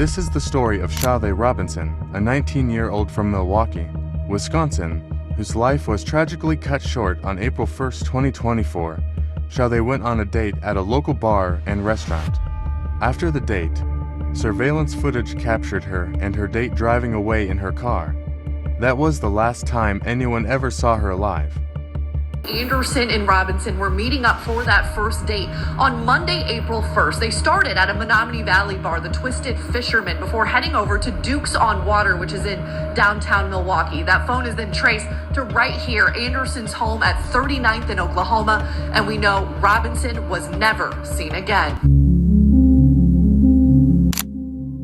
This is the story of Sade Robinson, a 19-year-old from Milwaukee, Wisconsin, whose life was tragically cut short on April 1, 2024. Sade went on a date at a local bar and restaurant. After the date, surveillance footage captured her and her date driving away in her car. That was the last time anyone ever saw her alive. Anderson and Robinson were meeting up for that first date on Monday, April 1st. They started at a Menominee Valley bar, the Twisted Fisherman, before heading over to Duke's on Water, which is in downtown Milwaukee. That phone is then traced to right here, Anderson's home at 39th in Oklahoma, and we know Robinson was never seen again.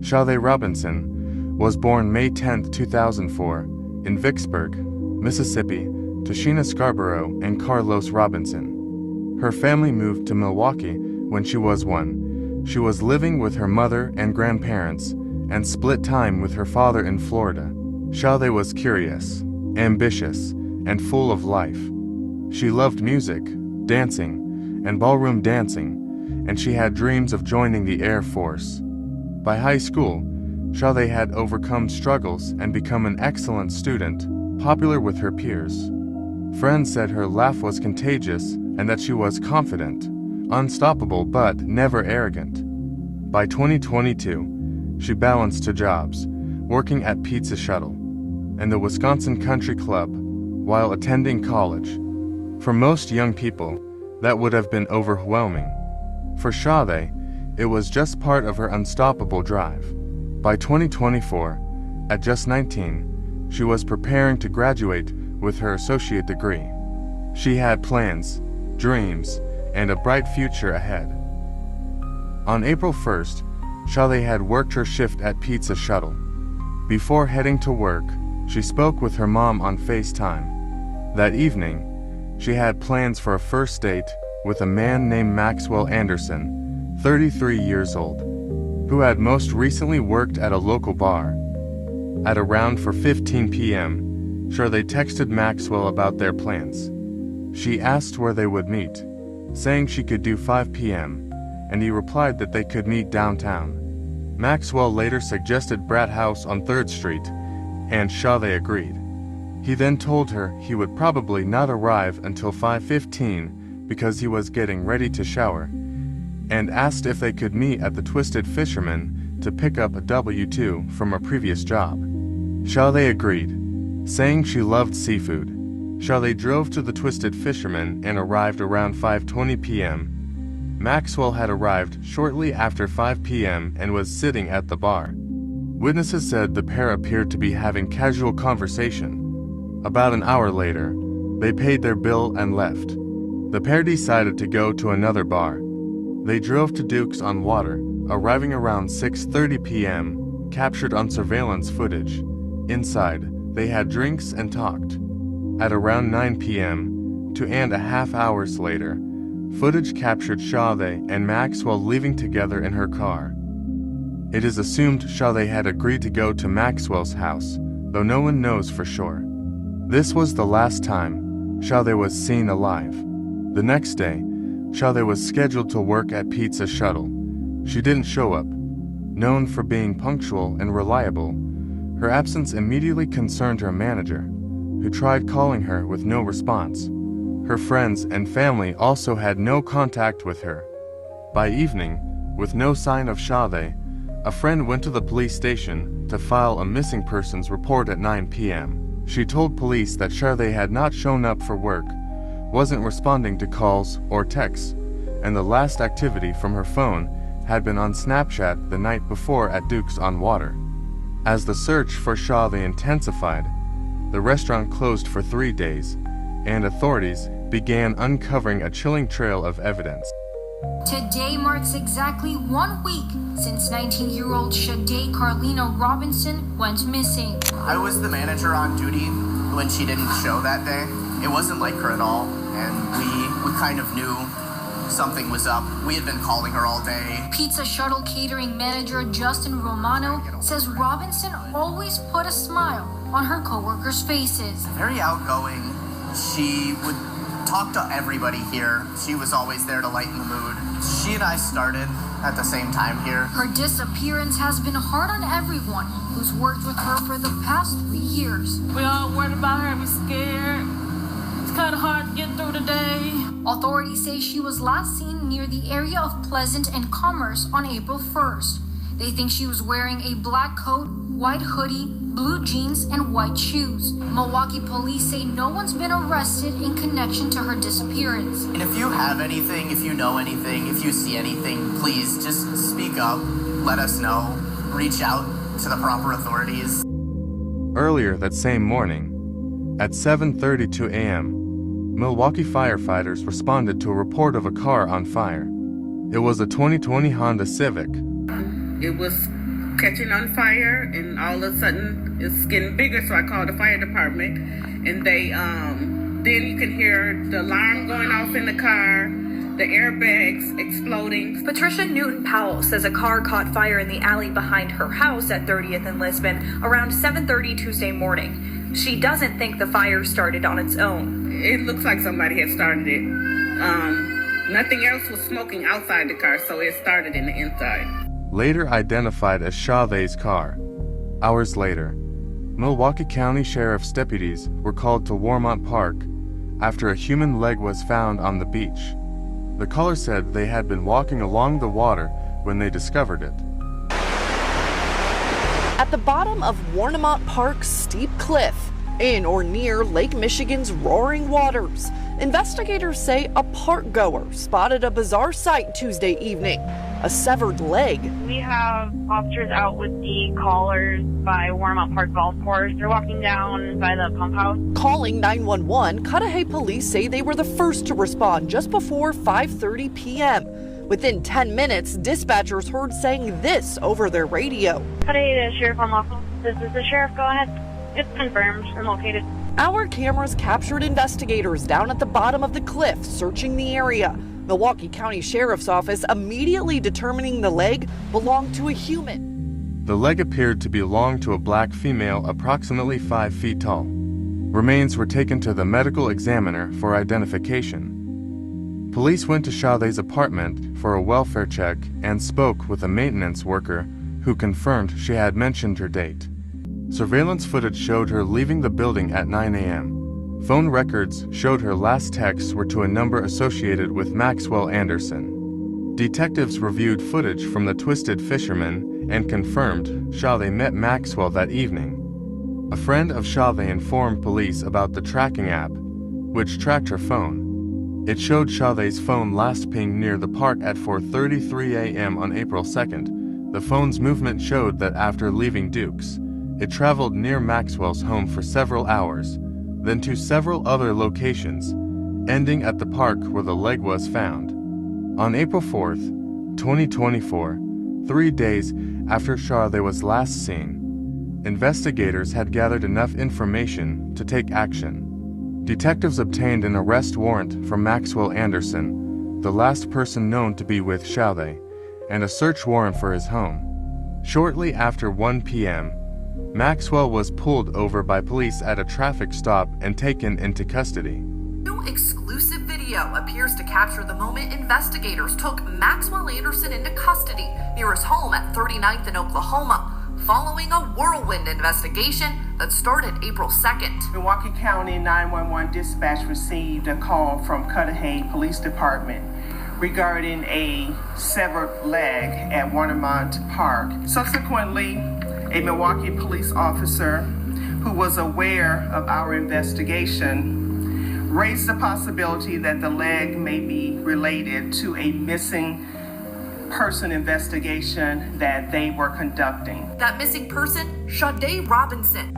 Sade Robinson was born May 10, 2004, in Vicksburg, Mississippi, to Sheena Scarborough and Carlos Robinson. Her family moved to Milwaukee when she was 1. She was living with her mother and grandparents and split time with her father in Florida. Sade was curious, ambitious, and full of life. She loved music, dancing, and ballroom dancing, and she had dreams of joining the Air Force. By high school, Sade had overcome struggles and become an excellent student, popular with her peers. Friends said her laugh was contagious and that she was confident, unstoppable but never arrogant. By 2022, she balanced two jobs, working at Pizza Shuttle and the Wisconsin Country Club while attending college. For most young people, that would have been overwhelming. For Sade, it was just part of her unstoppable drive. By 2024, at just 19, she was preparing to graduate with her associate degree. She had plans, dreams, and a bright future ahead. On April 1st, Sade had worked her shift at Pizza Shuttle. Before heading to work, she spoke with her mom on FaceTime. That evening, she had plans for a first date with a man named Maxwell Anderson, 33 years old, who had most recently worked at a local bar. At around 4:15 p.m., Sade texted Maxwell about their plans. She asked where they would meet, saying she could do 5 p.m., and he replied that they could meet downtown. Maxwell later suggested Brat House on 3rd Street, and Sade agreed. He then told her he would probably not arrive until 5:15 because he was getting ready to shower, and asked if they could meet at the Twisted Fisherman to pick up a W-2 from a previous job. Sade agreed, saying she loved seafood. Sade drove to the Twisted Fisherman and arrived around 5:20 p.m. Maxwell had arrived shortly after 5 p.m. and was sitting at the bar. Witnesses said the pair appeared to be having casual conversation. About an hour later, they paid their bill and left. The pair decided to go to another bar. They drove to Duke's on Water, arriving around 6:30 p.m., captured on surveillance footage. Inside, they had drinks and talked. At around 9 p.m., 2.5 hours later, footage captured Sade and Maxwell leaving together in her car. It is assumed Sade had agreed to go to Maxwell's house, though no one knows for sure. This was the last time Sade was seen alive. The next day, Sade was scheduled to work at Pizza Shuttle. She didn't show up. Known for being punctual and reliable, her absence immediately concerned her manager, who tried calling her with no response. Her friends and family also had no contact with her. By evening, with no sign of Sade, a friend went to the police station to file a missing persons report at 9 p.m. She told police that Sade had not shown up for work, wasn't responding to calls or texts, and the last activity from her phone had been on Snapchat the night before at Duke's on Water. As the search for Sade intensified, the restaurant closed for 3 days, and authorities began uncovering a chilling trail of evidence. Today marks exactly 1 week since 19-year-old Sade Carlina Robinson went missing. I was the manager on duty when she didn't show that day. It wasn't like her at all, and we kind of knew something was up. We had been calling her all day. Pizza Shuttle catering manager Justin Romano says Robinson always put a smile on her coworkers' faces. Very outgoing. She would talked to everybody here. She was always there to lighten the mood. She and I started at the same time here. Her disappearance has been hard on everyone who's worked with her for the past 3 years. We all worried about her, we scared. It's kind of hard to get through the day. Authorities say she was last seen near the area of Pleasant and Commerce on April 1st. They think she was wearing a black coat, white hoodie, blue jeans, and white shoes. Milwaukee police say no one's been arrested in connection to her disappearance. And if you have anything, if you know anything, if you see anything, please just speak up, let us know, reach out to the proper authorities. Earlier that same morning, at 7:32 a.m., Milwaukee firefighters responded to a report of a car on fire. It was a 2020 Honda Civic. It was catching on fire, and all of a sudden it's getting bigger, so I called the fire department, and they then you can hear the alarm going off in the car, the airbags exploding. Patricia Newton-Powell says a car caught fire in the alley behind her house at 30th and Lisbon around 7:30 Tuesday morning. She doesn't think the fire started on its own. It looks like somebody had started it. Nothing else was smoking outside the car, so it started in the inside. Later identified as Sade's car. Hours later, Milwaukee County Sheriff's deputies were called to Warmont Park after a human leg was found on the beach. The caller said they had been walking along the water when they discovered it. At the bottom of Warmont Park's steep cliff, in or near Lake Michigan's roaring waters, investigators say a park goer spotted a bizarre sight Tuesday evening, a severed leg. We have officers out with the callers by Warmont Park Golf Course. They're walking down by the pump house. Calling 911, Cudahy police say they were the first to respond just before 5:30 p.m. Within 10 minutes, dispatchers heard saying this over their radio. Cudahy to Sheriff on Lawful. This is the sheriff. Go ahead. It's confirmed and located. Our cameras captured investigators down at the bottom of the cliff searching the area. Milwaukee County Sheriff's Office immediately determining the leg belonged to a human. The leg appeared to belong to a black female approximately 5 feet tall. Remains were taken to the medical examiner for identification. Police went to Sade's apartment for a welfare check and spoke with a maintenance worker who confirmed she had mentioned her date. Surveillance footage showed her leaving the building at 9 a.m. Phone records showed her last texts were to a number associated with Maxwell Anderson. Detectives reviewed footage from the Twisted Fisherman and confirmed Sade met Maxwell that evening. A friend of Sade informed police about the tracking app, which tracked her phone. It showed Sade's phone last pinged near the park at 4:33 a.m. on April 2nd. The phone's movement showed that after leaving Duke's, it traveled near Maxwell's home for several hours, then to several other locations, ending at the park where the leg was found. On April 4th, 2024, 3 days after Sade was last seen, investigators had gathered enough information to take action. Detectives obtained an arrest warrant from Maxwell Anderson, the last person known to be with Sade, and a search warrant for his home. Shortly after 1 p.m., Maxwell was pulled over by police at a traffic stop and taken into custody. New exclusive video appears to capture the moment investigators took Maxwell Anderson into custody near his home at 39th in Oklahoma, following a whirlwind investigation that started April 2nd. Milwaukee County 911 dispatch received a call from Cudahy Police Department regarding a severed leg at Warmont Park. Subsequently, a Milwaukee police officer who was aware of our investigation raised the possibility that the leg may be related to a missing person investigation that they were conducting. That missing person, Sade Robinson.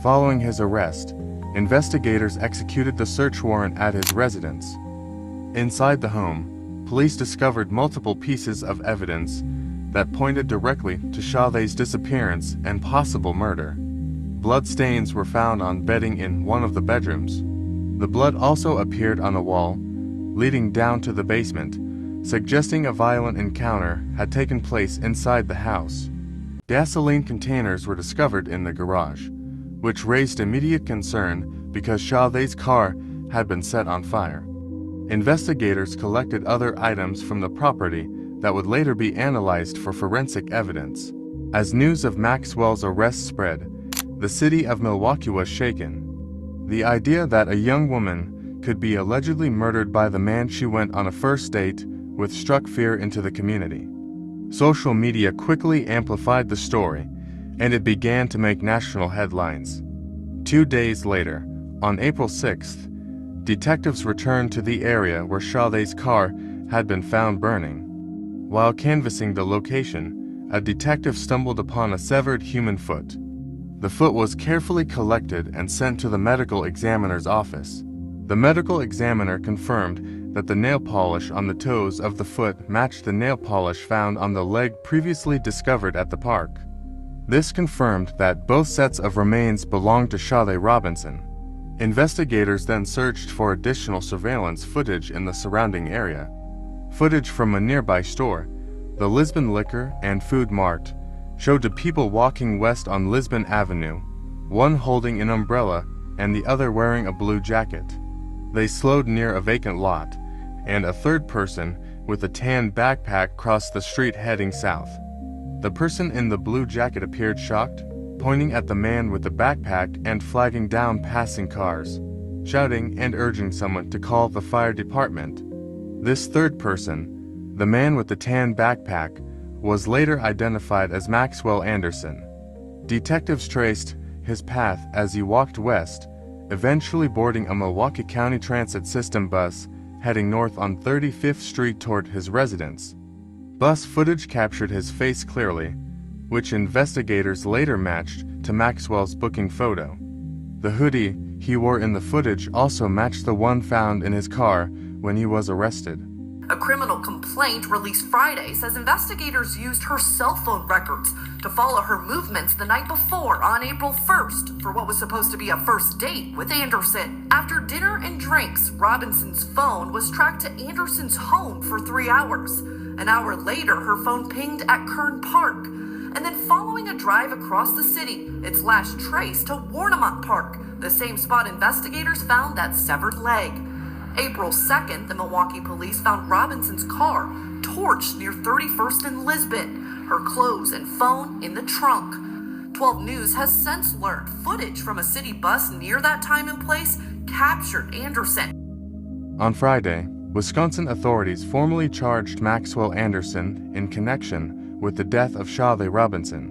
Following his arrest, investigators executed the search warrant at his residence. Inside the home, police discovered multiple pieces of evidence that pointed directly to Sade's disappearance and possible murder. Blood stains were found on bedding in one of the bedrooms. The blood also appeared on a wall leading down to the basement, suggesting a violent encounter had taken place inside the house. Gasoline containers were discovered in the garage, which raised immediate concern because Sade's car had been set on fire. Investigators collected other items from the property that would later be analyzed for forensic evidence. As news of Maxwell's arrest spread, the city of Milwaukee was shaken. The idea that a young woman could be allegedly murdered by the man she went on a first date with struck fear into the community. Social media quickly amplified the story, and it began to make national headlines. 2 days later, on April 6th, detectives returned to the area where Sade's car had been found burning. While canvassing the location, a detective stumbled upon a severed human foot. The foot was carefully collected and sent to the medical examiner's office. The medical examiner confirmed that the nail polish on the toes of the foot matched the nail polish found on the leg previously discovered at the park. This confirmed that both sets of remains belonged to Sade Robinson. Investigators then searched for additional surveillance footage in the surrounding area. Footage from a nearby store, the Lisbon Liquor and Food Mart, showed two people walking west on Lisbon Avenue, one holding an umbrella and the other wearing a blue jacket. They slowed near a vacant lot, and a third person with a tan backpack crossed the street heading south. The person in the blue jacket appeared shocked, pointing at the man with the backpack and flagging down passing cars, shouting and urging someone to call the fire department. This third person, the man with the tan backpack, was later identified as Maxwell Anderson. Detectives traced his path as he walked west, eventually boarding a Milwaukee County Transit System bus heading north on 35th Street toward his residence. Bus footage captured his face clearly, which investigators later matched to Maxwell's booking photo. The hoodie he wore in the footage also matched the one found in his car when he was arrested. A criminal complaint released Friday says investigators used her cell phone records to follow her movements the night before on April 1st for what was supposed to be a first date with Anderson. After dinner and drinks, Robinson's phone was tracked to Anderson's home for 3 hours. An hour later, her phone pinged at Kern Park. And then following a drive across the city, its last trace to Warnemont Park, the same spot investigators found that severed leg. April 2nd, the Milwaukee police found Robinson's car torched near 31st and Lisbon, her clothes and phone in the trunk. 12 News has since learned footage from a city bus near that time and place captured Anderson. On Friday, Wisconsin authorities formally charged Maxwell Anderson in connection with the death of Sade Robinson.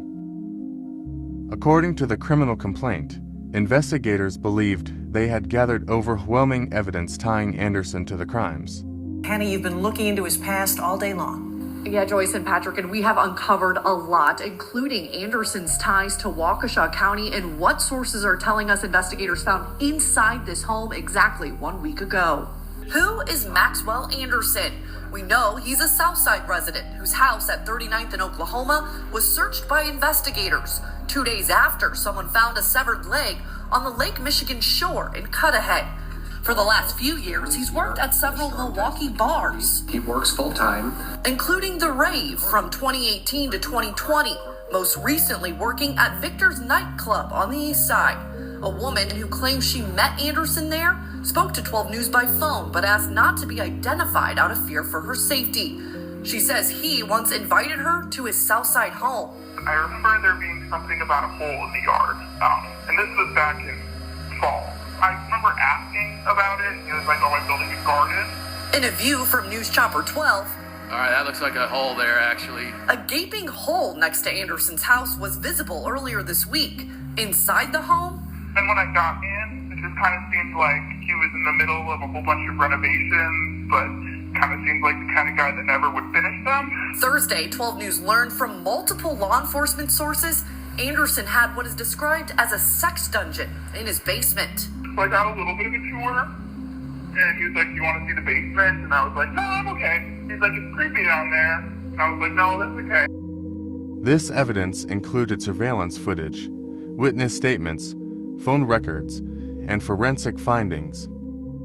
According to the criminal complaint, investigators believed they had gathered overwhelming evidence tying Anderson to the crimes. Hannah, you've been looking into his past all day long. Yeah, Joyce and Patrick, and we have uncovered a lot, including Anderson's ties to Waukesha County and what sources are telling us investigators found inside this home exactly 1 week ago. Who is Maxwell Anderson? We know he's a Southside resident whose house at 39th in Oklahoma was searched by investigators 2 days after someone found a severed leg on the Lake Michigan shore in Cudahy. For the last few years, he's worked at several Milwaukee bars. He works full-time, including The Rave from 2018 to 2020, most recently working at Victor's nightclub on the east side. A woman who claims she met Anderson there spoke to 12 News by phone, but asked not to be identified out of fear for her safety. She says he once invited her to his Southside home. I remember there being something about a hole in the yard, and this was back in fall. I remember asking about it, and he was like, oh, I'm building a garden. In a view from News Chopper 12, all right, that looks like a hole there, actually. A gaping hole next to Anderson's house was visible earlier this week. Inside the home, and when I got in, it just kind of seemed like he was in the middle of a whole bunch of renovations, but kind of seemed like the kind of guy that never would finish them. Thursday, 12 News learned from multiple law enforcement sources Anderson had what is described as a sex dungeon in his basement. So I got a little bit of a tour, and he was like, do you want to see the basement? And I was like, no, I'm okay. He's like, it's creepy down there. And I was like, no, that's okay. This evidence included surveillance footage, witness statements, phone records, and forensic findings.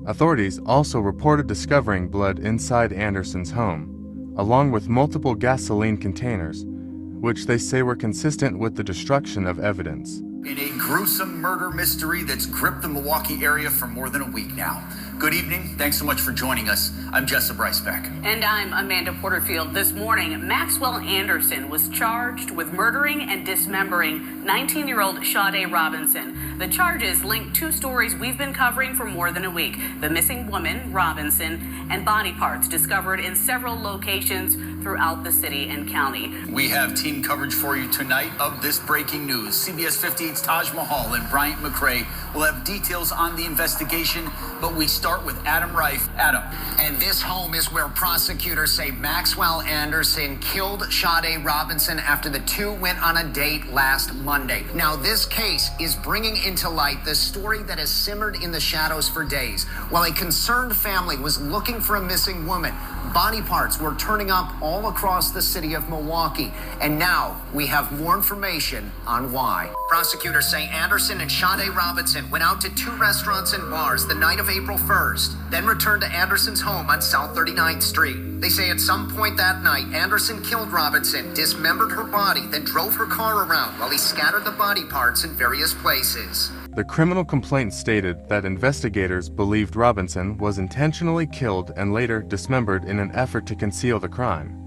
Authorities also reported discovering blood inside Anderson's home, along with multiple gasoline containers, which they say were consistent with the destruction of evidence. In a gruesome murder mystery that's gripped the Milwaukee area for more than a week now. Good evening. Thanks so much for joining us. I'm Jessa Brycebeck. And I'm Amanda Porterfield. This morning, Maxwell Anderson was charged with murdering and dismembering 19-year-old Sade Robinson. The charges link two stories we've been covering for more than a week. The missing woman, Robinson, and body parts discovered in several locations throughout the city and county. We have team coverage for you tonight of this breaking news. CBS 58's Taj Mahal and Bryant McRae will have details on the investigation, but we start with Adam Reif. Adam. And this home is where prosecutors say Maxwell Anderson killed Sade Robinson after the two went on a date last Monday. Now, this case is bringing into light the story that has simmered in the shadows for days. While a concerned family was looking for a missing woman, body parts were turning up all across the city of Milwaukee. And now we have more information on why. Prosecutors say Anderson and Sade Robinson went out to two restaurants and bars the night of April 1st, then returned to Anderson's home on South 39th Street. They say at some point that night, Anderson killed Robinson, dismembered her body, then drove her car around while he scattered the body parts in various places. The criminal complaint stated that investigators believed Robinson was intentionally killed and later dismembered in an effort to conceal the crime.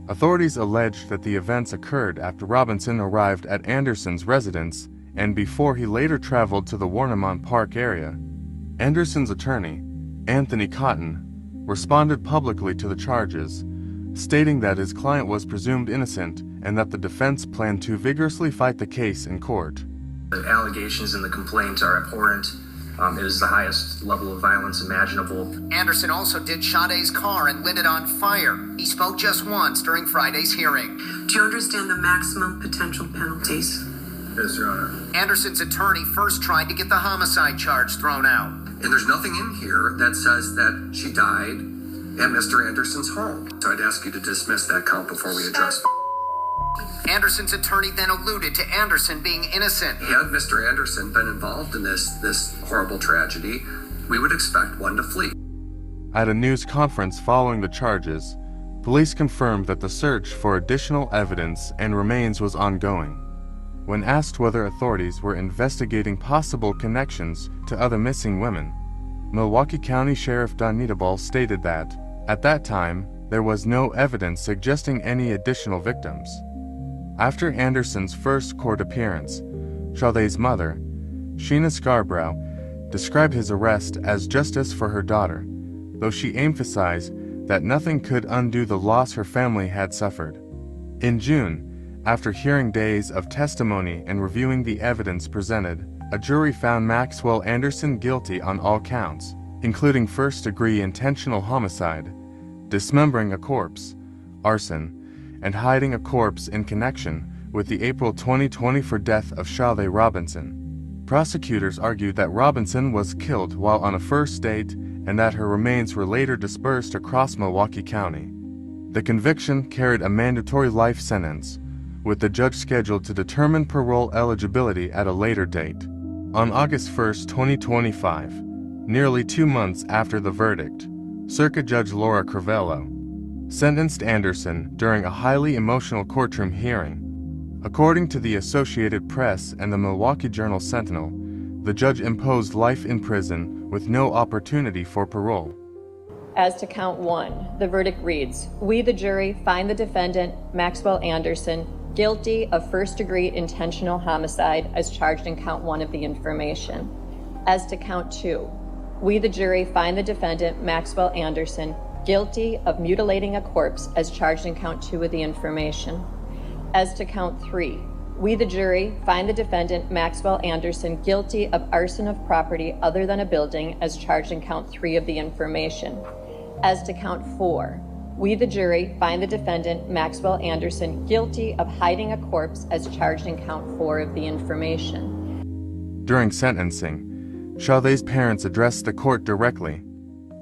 Authorities alleged that the events occurred after Robinson arrived at Anderson's residence and before he later traveled to the Warnemont Park area. Anderson's attorney, Anthony Cotton, responded publicly to the charges, stating that his client was presumed innocent and that the defense planned to vigorously fight the case in court. The allegations in the complaint are abhorrent. It is the highest level of violence imaginable. Anderson also did Sade's car and lit it on fire. He spoke just once during Friday's hearing. Do you understand the maximum potential penalties? Yes, Your Honor. Anderson's attorney first tried to get the homicide charge thrown out. And there's nothing in here that says that she died at Mr. Anderson's home. So I'd ask you to dismiss that count before we address. Anderson's attorney then alluded to Anderson being innocent. Had Mr. Anderson been involved in this horrible tragedy, we would expect one to flee. At a news conference following the charges, police confirmed that the search for additional evidence and remains was ongoing. When asked whether authorities were investigating possible connections to other missing women, Milwaukee County Sheriff Don Niedeball stated that, at that time, there was no evidence suggesting any additional victims. After Anderson's first court appearance, Sade's mother, Sheena Scarborough, described his arrest as justice for her daughter, though she emphasized that nothing could undo the loss her family had suffered. In June, after hearing days of testimony and reviewing the evidence presented, a jury found Maxwell Anderson guilty on all counts, including first-degree intentional homicide, dismembering a corpse, arson, and hiding a corpse in connection with the April 2024 death of Sade Robinson. Prosecutors argued that Robinson was killed while on a first date and that her remains were later dispersed across Milwaukee County. The conviction carried a mandatory life sentence, with the judge scheduled to determine parole eligibility at a later date. On August 1, 2025, nearly 2 months after the verdict, Circuit Judge Laura Crivello sentenced Anderson during a highly emotional courtroom hearing. According to the Associated Press and the Milwaukee Journal-Sentinel, the judge imposed life in prison with no opportunity for parole. As to count 1, the verdict reads, "We, the jury, find the defendant, Maxwell Anderson, guilty of first-degree intentional homicide as charged in count 1 of the information." As to count 2, we, the jury, find the defendant, Maxwell Anderson, guilty of mutilating a corpse as charged in count 2 of the information. As to count 3, we, the jury, find the defendant, Maxwell Anderson, guilty of arson of property other than a building as charged in count 3 of the information. As to count 4, we, the jury, find the defendant, Maxwell Anderson, guilty of hiding a corpse as charged in count 4 of the information. During sentencing, Sade's parents addressed the court directly.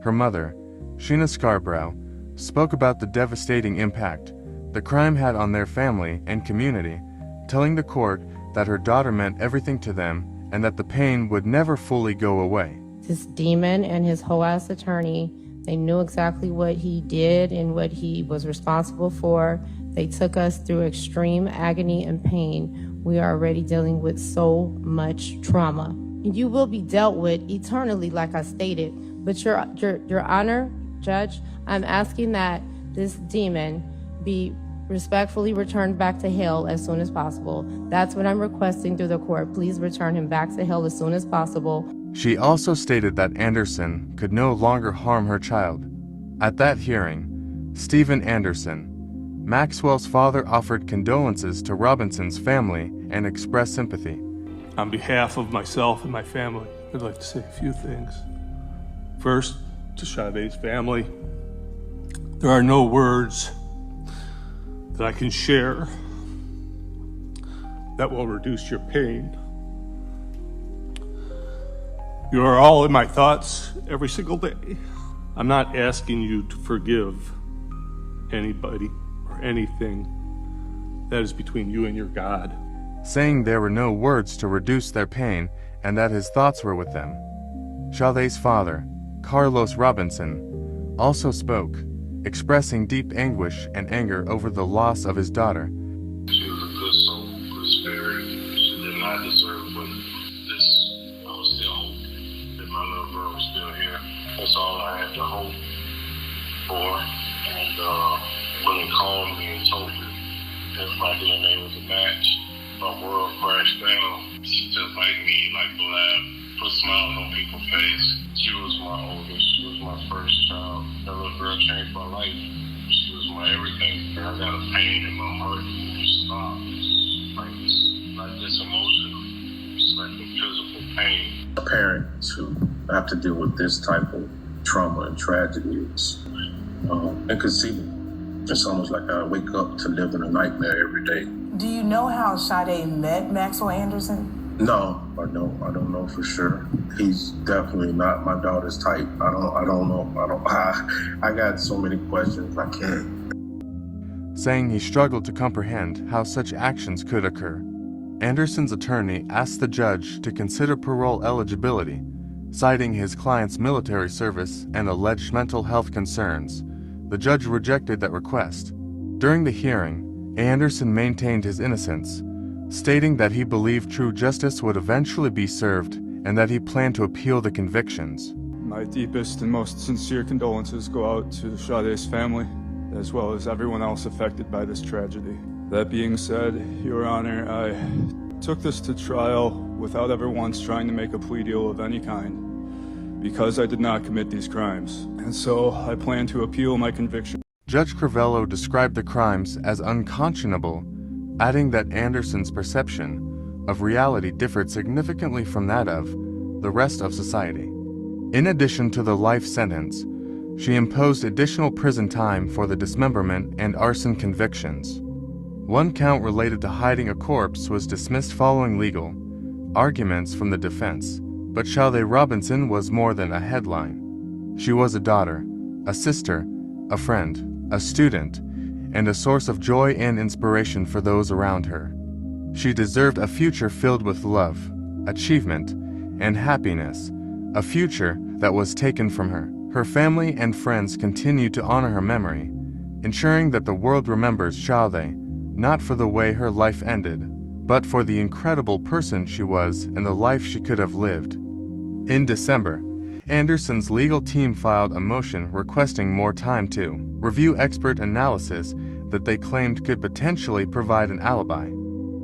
Her mother, Sheena Scarborough, spoke about the devastating impact the crime had on their family and community, telling the court that her daughter meant everything to them and that the pain would never fully go away. This demon and his whole-ass attorney, they knew exactly what he did and what he was responsible for. They took us through extreme agony and pain We are already dealing with so much trauma. You will be dealt with eternally, like I stated. But Your Honor, Judge, I'm asking that this demon be respectfully returned back to hell as soon as possible. That's what I'm requesting through the court. Please return him back to hell as soon as possible. She also stated that Anderson could no longer harm her child. At that hearing, Stephen Anderson, Maxwell's father, offered condolences to Robinson's family and expressed sympathy. On behalf of myself and my family, I'd like to say a few things. First, to Sade's family, there are no words that I can share that will reduce your pain. You are all in my thoughts every single day. I'm not asking you to forgive anybody or anything. That is between you and your God. Saying there were no words to reduce their pain and that his thoughts were with them. Sade's father, Carlos Robinson, also spoke, expressing deep anguish and anger over the loss of his daughter. She was a good soul, good spirit. She did not deserve this. I was still hoping that my little girl was still here. That's all I had to hope for. And when he called me and told me that my DNA was a match, my world crashed down. She just like me, like to laugh, put smiles on people's face. She was my oldest. She was my first child. That little girl changed my life. She was my everything. I got a pain in my heart and it stopped. Like it's not just emotional. It's like a physical pain. A parent to have to deal with this type of trauma and tragedy is inconceivable. It's almost like I wake up to live in a nightmare every day. Do you know how Sade met Maxwell Anderson? No, I don't know for sure. He's definitely not my daughter's type. I don't know. I got so many questions I can't. Saying he struggled to comprehend how such actions could occur. Anderson's attorney asked the judge to consider parole eligibility, citing his client's military service and alleged mental health concerns. The judge rejected that request. During the hearing, Anderson maintained his innocence, stating that he believed true justice would eventually be served and that he planned to appeal the convictions. My deepest and most sincere condolences go out to Sade's family, as well as everyone else affected by this tragedy. That being said, Your Honor, I took this to trial without ever once trying to make a plea deal of any kind, because I did not commit these crimes, and so I plan to appeal my conviction. Judge Crivello described the crimes as unconscionable, adding that Anderson's perception of reality differed significantly from that of the rest of society. In addition to the life sentence, she imposed additional prison time for the dismemberment and arson convictions. One count related to hiding a corpse was dismissed following legal arguments from the defense, but Sade Robinson was more than a headline. She was a daughter, a sister, a friend, a student, and a source of joy and inspiration for those around her. She deserved a future filled with love, achievement, and happiness, a future that was taken from her. Her family and friends continue to honor her memory, ensuring that the world remembers Sade, not for the way her life ended, but for the incredible person she was and the life she could have lived. In December, Anderson's legal team filed a motion requesting more time to review expert analysis that they claimed could potentially provide an alibi.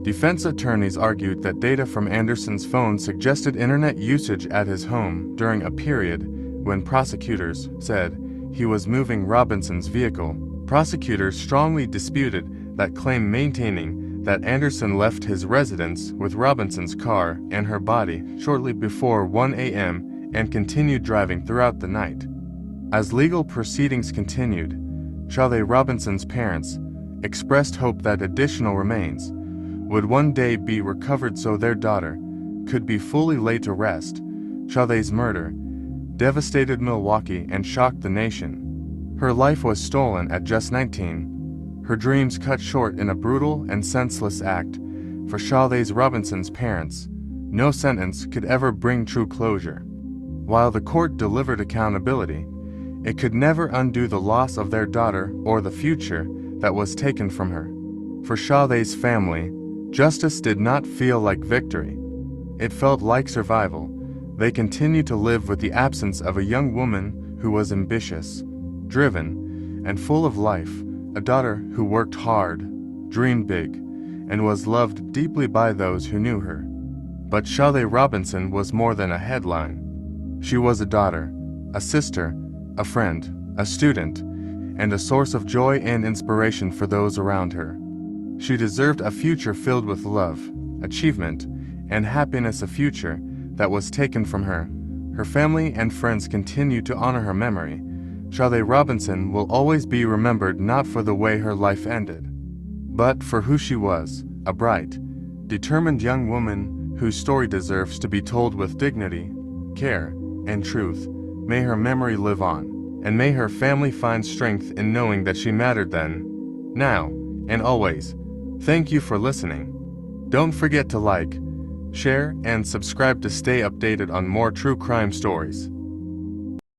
Defense attorneys argued that data from Anderson's phone suggested internet usage at his home during a period when prosecutors said he was moving Robinson's vehicle. Prosecutors strongly disputed that claim, maintaining that Anderson left his residence with Robinson's car and her body shortly before 1 a.m. and continued driving throughout the night. As legal proceedings continued, Sade Robinson's parents expressed hope that additional remains would one day be recovered so their daughter could be fully laid to rest. Sade's murder devastated Milwaukee and shocked the nation. Her life was stolen at just 19, her dreams cut short in a brutal and senseless act. For Sade Robinson's parents, no sentence could ever bring true closure. While the court delivered accountability, it could never undo the loss of their daughter or the future that was taken from her. For Sade's family, Justice did not feel like victory. It felt like survival. They continued to live with the absence of a young woman who was ambitious, driven, and full of life, a daughter who worked hard, dreamed big, and was loved deeply by those who knew her. But Sade Robinson was more than a headline. She was a daughter, a sister, a friend, a student, and a source of joy and inspiration for those around her. She deserved a future filled with love, achievement, and happiness, a future that was taken from her. Her family and friends continue to honor her memory. Sade Robinson will always be remembered not for the way her life ended, but for who she was, a bright, determined young woman whose story deserves to be told with dignity, care, and truth. May her memory live on, and may her family find strength in knowing that she mattered then, now, and always. Thank you for listening. Don't forget to like, share, and subscribe to stay updated on more true crime stories.